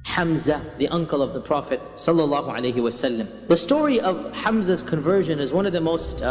Hamza, the uncle of the Prophet ﷺ. The story of Hamza's conversion is one of the most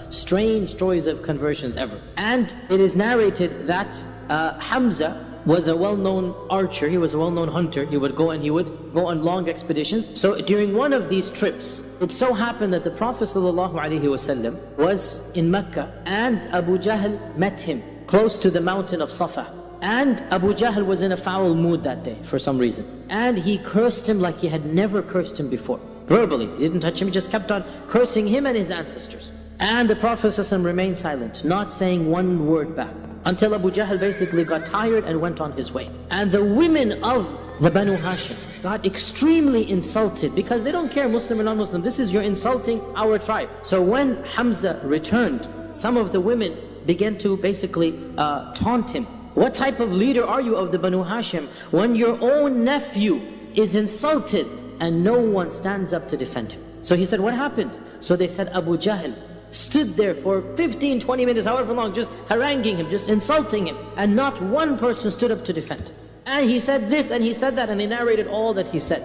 strange stories of conversions ever. And it is narrated that Hamza was a well-known archer, he was a well-known hunter. He would go on long expeditions. So during one of these trips, it so happened that the Prophet ﷺ was in Mecca, and Abu Jahl met him close to the mountain of Safa. And Abu Jahl was in a foul mood that day for some reason. And he cursed him like he had never cursed him before. Verbally, he didn't touch him, he just kept on cursing him and his ancestors. And the Prophet ﷺ remained silent, not saying one word back, until Abu Jahl basically got tired and went on his way. And the women of the Banu Hashim got extremely insulted, because they don't care Muslim or non-Muslim, this is, you're insulting our tribe. So when Hamza returned, some of the women began to basically taunt him. What type of leader are you of the Banu Hashim when your own nephew is insulted and no one stands up to defend him? So he said, what happened? So they said, Abu Jahl stood there for 15, 20 minutes, however long, just haranguing him, just insulting him, and not one person stood up to defend him. And he said this and he said that, and they narrated all that he said.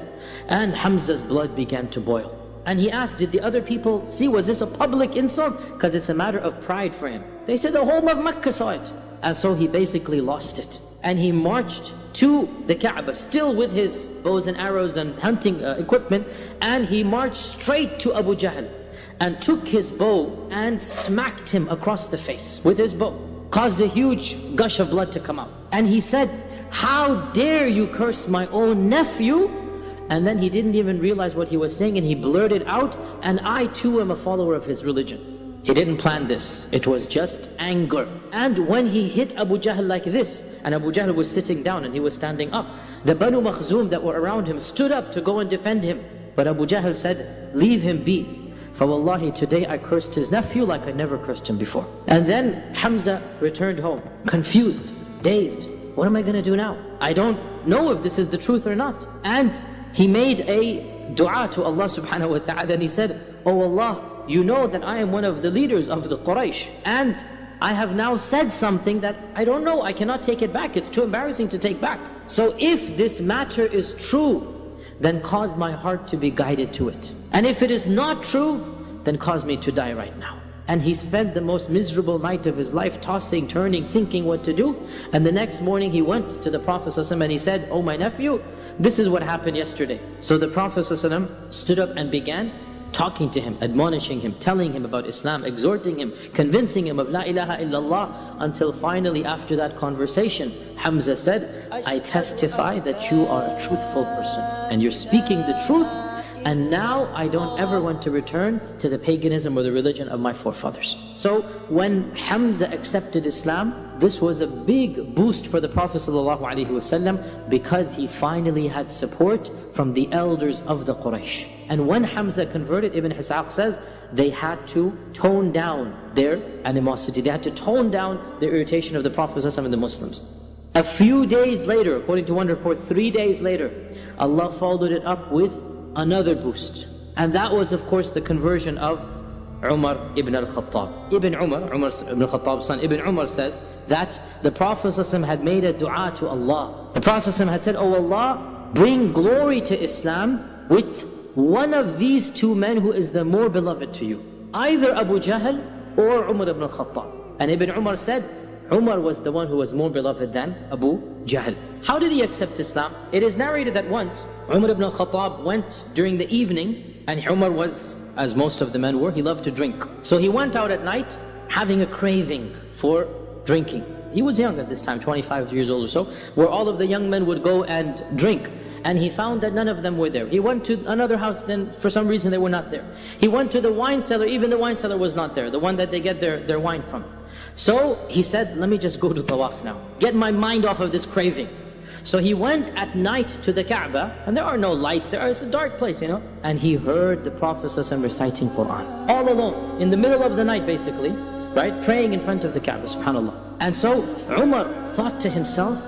And Hamza's blood began to boil. And he asked, did the other people see, was this a public insult? Because it's a matter of pride for him. They said the whole of Mecca saw it. And so he basically lost it. And he marched to the Kaaba, still with his bows and arrows and hunting equipment, and he marched straight to Abu Jahl and took his bow and smacked him across the face with his bow. Caused a huge gush of blood to come out. And he said, how dare you curse my own nephew? And then he didn't even realize what he was saying, and he blurted out, and I too am a follower of his religion. He didn't plan this, it was just anger. And when he hit Abu Jahl like this, and Abu Jahl was sitting down and he was standing up, the Banu Makhzum that were around him stood up to go and defend him. But Abu Jahl said, leave him be. For wallahi, today I cursed his nephew like I never cursed him before. And then Hamza returned home, confused, dazed. What am I going to do now? I don't know if this is the truth or not. And he made a dua to Allah subhanahu wa ta'ala, and he said, oh Allah, you know that I am one of the leaders of the Quraysh, and I have now said something that I don't know, I cannot take it back, it's too embarrassing to take back. So if this matter is true, then cause my heart to be guided to it. And if it is not true, then cause me to die right now. And he spent the most miserable night of his life, tossing, turning, thinking what to do. And the next morning he went to the Prophet ﷺ and he said, oh my nephew, this is what happened yesterday. So the Prophet ﷺ stood up and began talking to him, admonishing him, telling him about Islam, exhorting him, convincing him of La ilaha illallah, until finally after that conversation, Hamza said, I testify that you are a truthful person and you're speaking the truth, and now I don't ever want to return to the paganism or the religion of my forefathers. So when Hamza accepted Islam, this was a big boost for the Prophet ﷺ, because he finally had support from the elders of the Quraysh. And when Hamza converted, Ibn Ishaq says, they had to tone down their animosity. They had to tone down their irritation of the Prophet ﷺ and the Muslims. A few days later, according to one report, 3 days later, Allah followed it up with another boost. And that was, of course, the conversion of Umar ibn al-Khattab. Ibn Umar ibn al-Khattab's son, Ibn Umar says that the Prophet ﷺ had made a dua to Allah. The Prophet ﷺ had said, oh Allah, bring glory to Islam with one of these two men who is the more beloved to you. Either Abu Jahl or Umar ibn al-Khattab. And Ibn Umar said, Umar was the one who was more beloved than Abu Jahl. How did he accept Islam? It is narrated that once Umar ibn al-Khattab went during the evening, and Umar was, as most of the men were, he loved to drink. So he went out at night having a craving for drinking. He was young at this time, 25 years old or so, where all of the young men would go and drink. And he found that none of them were there. He went to another house, then for some reason they were not there. He went to the wine cellar, even the wine cellar was not there, the one that they get their wine from. So he said, let me just go to Tawaf now, get my mind off of this craving. So he went at night to the Kaaba, and there are no lights there, it's a dark place, you know. And he heard the Prophet ﷺ reciting Quran, all alone, in the middle of the night basically, right, praying in front of the Kaaba, subhanAllah. And so Umar thought to himself,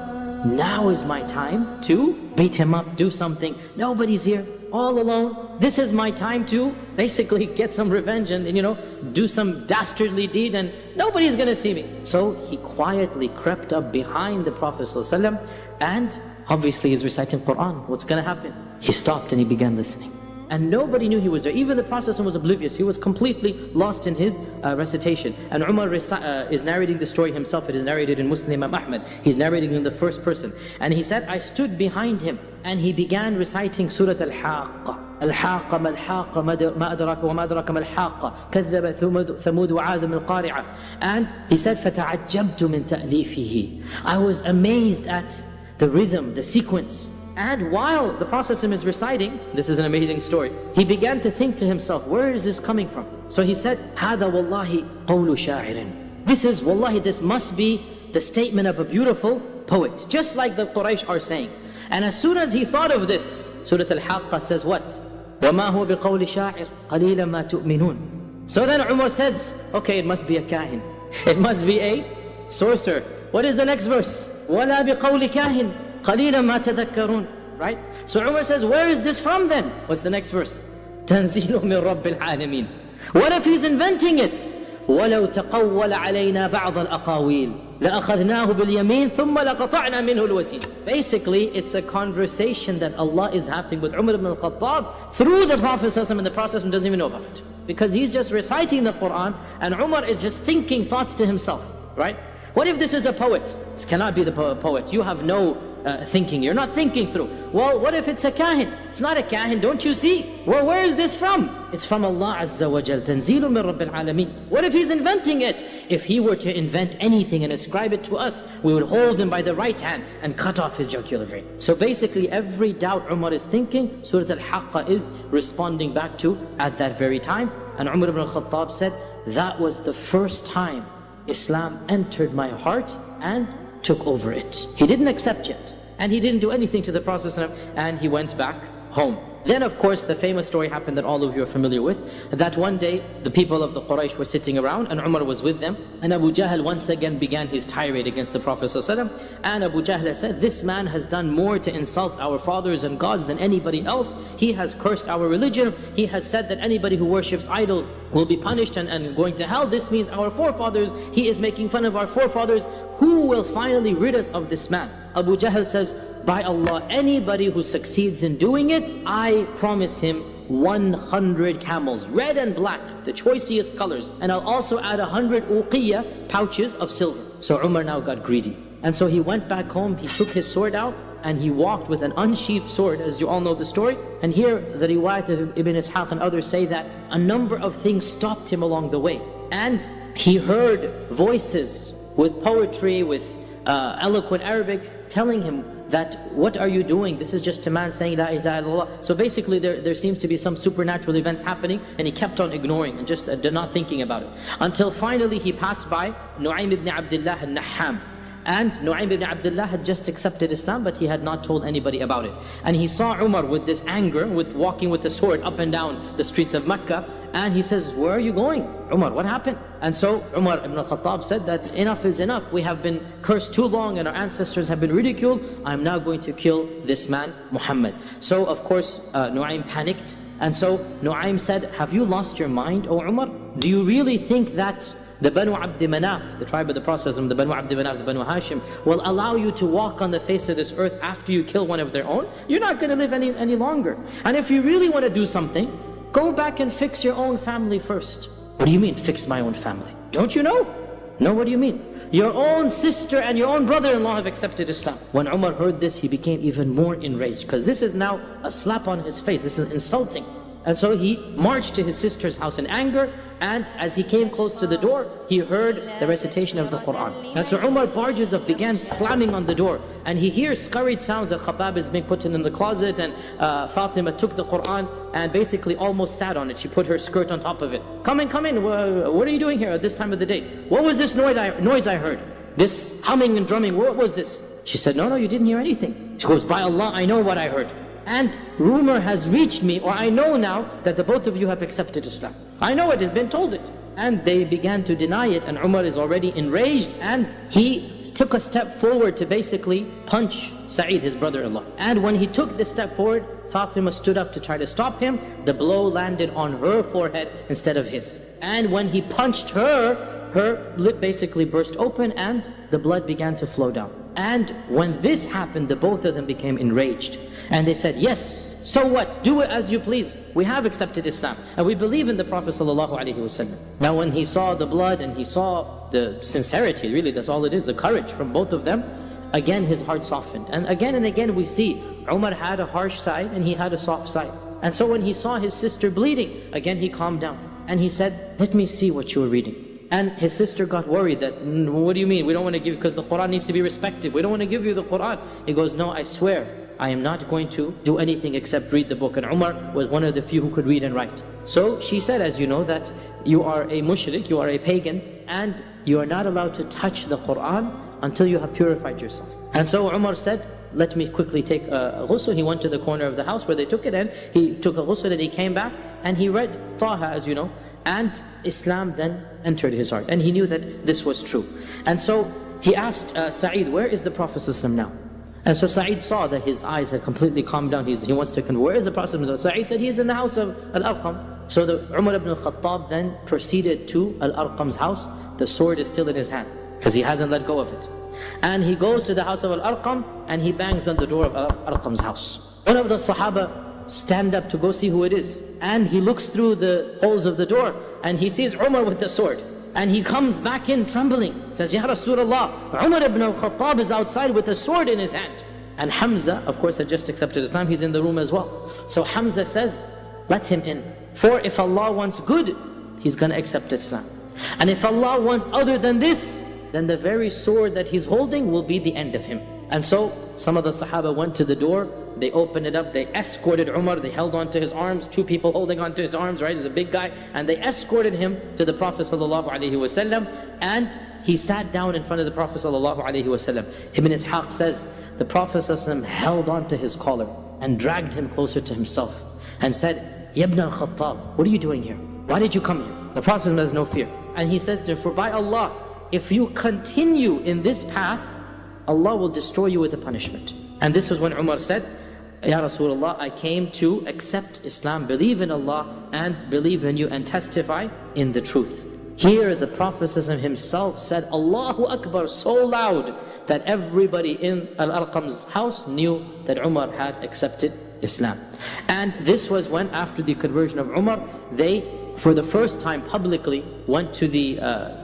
now is my time to beat him up, do something. Nobody's here, all alone. This is my time to basically get some revenge and you know, do some dastardly deed, and nobody's gonna see me. So he quietly crept up behind the Prophet ﷺ and Obviously he's reciting Quran. What's going to happen? He stopped and he began listening. And nobody knew he was there. Even the Prophet was oblivious. He was completely lost in his recitation. And Umar is narrating the story himself. It is narrated in Muslim Imam Ahmad. He's narrating in the first person. And he said, I stood behind him and he began reciting Surah Al-Haqqa. الحاقة ما الحاقة ما أدراك وما أدراك ما الحاقة كذب ثمود وعاد من القارعة. And he said فتعجبت من تأليفه. I was amazed at the rhythm, the sequence. And while the Prophet is reciting, this is an amazing story, he began to think to himself, where is this coming from? So he said, هذا والله قول شاعر. This is, wallahi, this must be the statement of a beautiful poet, just like the Quraysh are saying. And as soon as he thought of this, Surah Al-Haqqa says what? وَمَا هُوَ بِقَوْلِ شَاعِرٍ قَلِيلًا مَا تُؤْمِنُونَ. So then Umar says, okay, it must be a kahin. It must be a sorcerer. What is the next verse? وَلَا بِقَوْلِ كَاهِنٍ قَلِيلًا مَا تَذَكَّرُونَ. Right? So Umar says, where is this from then? What's the next verse? تَنزِيلٌ مِّن رَبِّ الْعَالَمِينَ. What if he's inventing it? وَلَوْ تَقَوَّلَ عَلَيْنَا بَعْضَ الْأَقَاوِيلِ لَأَخَذْنَاهُ بِالْيَمِينِ ثُمَّ لَقَطَعْنَا مِنْهُ الْوَتِينَ. Basically, it's a conversation that Allah is having with Umar ibn al-Khattab through the Prophet ﷺ, and the Prophet doesn't even know about it. Because he's just reciting the Quran and Umar is just thinking thoughts to himself, right? What if this is a poet? This cannot be the poet. You have no thinking. You're not thinking through. Well, what if it's a kahin? It's not a kahin, don't you see? Well, where is this from? It's from Allah Azza wa Jal. Tanzeelun min Rabbil Alameen. What if he's inventing it? If he were to invent anything and ascribe it to us, we would hold him by the right hand and cut off his jugular vein. So basically, every doubt Umar is thinking, Surah Al-Haqqa is responding back to at that very time. And Umar ibn al-Khattab said, that was the first time Islam entered my heart and took over it. He didn't accept yet. And he didn't do anything to the Prophet and he went back home. Then of course the famous story happened that all of you are familiar with, that one day the people of the Quraysh were sitting around and Umar was with them, and Abu Jahl once again began his tirade against the Prophet ﷺ. And Abu Jahl said, this man has done more to insult our fathers and gods than anybody else. He has cursed our religion. He has said that anybody who worships idols will be punished and going to hell. This means our forefathers. He is making fun of our forefathers. Who will finally rid us of this man? Abu Jahl says, by Allah, anybody who succeeds in doing it, I promise him 100 camels, red and black, the choicest colors. And I'll also add 100 uqiyya, pouches of silver. So Umar now got greedy. And so he went back home, he took his sword out, and he walked with an unsheathed sword, as you all know the story. And here, the riwayat of Ibn Ishaq and others say that a number of things stopped him along the way. And he heard voices with poetry, with eloquent Arabic, telling him that, what are you doing? This is just a man saying La ilaha illallah. So basically there seems to be some supernatural events happening, and he kept on ignoring and just not thinking about it. Until finally he passed by Nu'aym ibn Abdullah al-Nahham. And Nu'aym ibn Abdullah had just accepted Islam, but he had not told anybody about it. And he saw Umar with this anger, with walking with the sword up and down the streets of Mecca. And he says, where are you going? Umar, what happened? And so Umar ibn al-Khattab said that enough is enough. We have been cursed too long and our ancestors have been ridiculed. I'm now going to kill this man, Muhammad. So of course, Nu'aym panicked. And so Nu'aym said, have you lost your mind, O Umar? Do you really think that the Banu Abd Manaf, the tribe of the Prophet, the Banu Abd Manaf, the Banu Hashim, will allow you to walk on the face of this earth after you kill one of their own? You're not going to live any longer. And if you really want to do something, go back and fix your own family first. What do you mean, fix my own family? Don't you know? No, what do you mean? Your own sister and your own brother-in-law have accepted Islam. When Umar heard this, he became even more enraged, because this is now a slap on his face. This is insulting. And so he marched to his sister's house in anger, and as he came close to the door, he heard the recitation of the Quran. And so Umar barges up, began slamming on the door, and he hears scurried sounds that Khabbab is being put in the closet, and Fatima took the Quran and basically almost sat on it. She put her skirt on top of it. Come in, what are you doing here at this time of the day? What was this noise I heard? This humming and drumming, what was this? She said, no, you didn't hear anything. She goes, by Allah, I know what I heard. And rumor has reached me, or I know now, that the both of you have accepted Islam. I know it has been told it. And they began to deny it, and Umar is already enraged, and he took a step forward to basically punch Sa'id, his brother-in-law. And when he took this step forward, Fatima stood up to try to stop him. The blow landed on her forehead instead of his. And when he punched her lip basically burst open and the blood began to flow down. And when this happened, the both of them became enraged. And they said, yes, so what? Do it as you please. We have accepted Islam and we believe in the Prophet ﷺ. Now when he saw the blood and he saw the sincerity, really that's all it is, the courage from both of them, again his heart softened. And again we see Umar had a harsh side and he had a soft side. And so when he saw his sister bleeding, again he calmed down. And he said, let me see what you were reading. And his sister got worried that, what do you mean? We don't want to give you, because the Quran needs to be respected. We don't want to give you the Quran. He goes, no, I swear, I am not going to do anything except read the book. And Umar was one of the few who could read and write. So she said, as you know, that you are a mushrik, you are a pagan, and you are not allowed to touch the Quran until you have purified yourself. And so Umar said, let me quickly take a ghusl. He went to the corner of the house where they took it, and he took a ghusl and he came back and he read Taha, as you know, and Islam then entered his heart. And he knew that this was true. And so he asked Sa'id, where is the Prophet ﷺ now? And so Sa'id saw that his eyes had completely calmed down. He wants to convert. Where is the Prophet ﷺ? Sa'id said, he's in the house of Al-Arqam. So Umar ibn al-Khattab then proceeded to Al-Arqam's house. The sword is still in his hand because he hasn't let go of it. And he goes to the house of Al-Arqam and he bangs on the door of Al-Arqam's house. One of the Sahaba stand up to go see who it is. And he looks through the holes of the door and he sees Umar with the sword. And he comes back in trembling. Says, Ya Rasulullah, Umar ibn al-Khattab is outside with a sword in his hand. And Hamza, of course, had just accepted Islam. He's in the room as well. So Hamza says, let him in. For if Allah wants good, he's going to accept Islam. And if Allah wants other than this, then the very sword that he's holding will be the end of him. And so some of the Sahaba went to the door, they opened it up, they escorted Umar, they held onto his arms, two people holding onto his arms, right? He's a big guy, and they escorted him to the Prophet ﷺ, and he sat down in front of the Prophet ﷺ. Ibn Ishaq says, the Prophet ﷺ held onto his collar and dragged him closer to himself and said, Ya ibn al-Khattab, what are you doing here? Why did you come here? The Prophet ﷺ has no fear. And he says to him, for by Allah, if you continue in this path, Allah will destroy you with a punishment. And this was when Umar said, Ya Rasulullah, I came to accept Islam, believe in Allah and believe in you and testify in the truth. Here the Prophet himself said, Allahu Akbar, so loud that everybody in Al-Arqam's house knew that Umar had accepted Islam. And this was when, after the conversion of Umar, they for the first time publicly went to the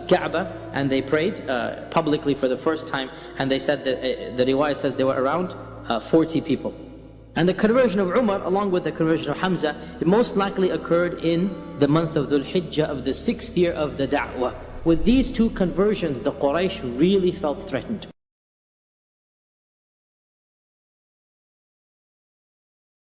Kaaba and they prayed publicly for the first time, and they said that the riwayah says they were around 40 people. And the conversion of Umar along with the conversion of Hamza, it most likely occurred in the month of Dhul Hijjah of the 6th year of the Da'wah. With these two conversions, the Quraysh really felt threatened.